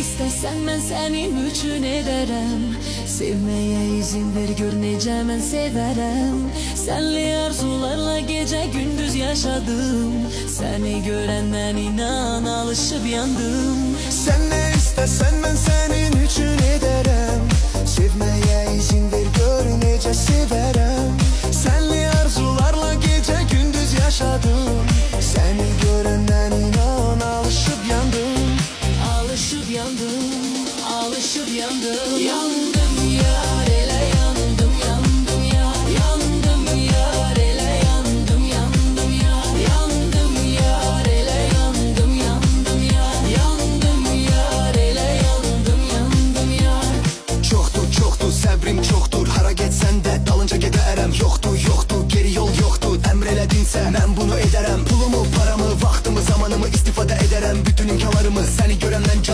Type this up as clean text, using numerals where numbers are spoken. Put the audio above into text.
istesen ben senin üçün ederim. Sevmeye izin ver, gör necə mən severem. Senle arzularla gece gündüz yaşadım. Seni görenden inan alışıp yandım. Sen ne istesen ben senin üçün ederim. Sevmeye izin ver, gör necə severem. Senle arzularla gece gündüz yaşadım. Seni görenden inan alışıp yandım. Alışıp yandım, alışıp yandım. Yandım yar, ele yandım, yandım yar. Yandım yar, ele yandım, yandım yar. Yandım yar, ele yandım, yandım yar. Yandım yar, ele yandım, yandım yar. Çoxdur səbrim çoxdur. Hara getsən də dalınca gedərəm. Yoxdur geri yol yoxdur. Əmr elədinsə mən bunu edərəm. Pulumu, paramı, vaxtımı, zamanımı istifadə edərəm. Bütün imkanlarımı səni görəndən can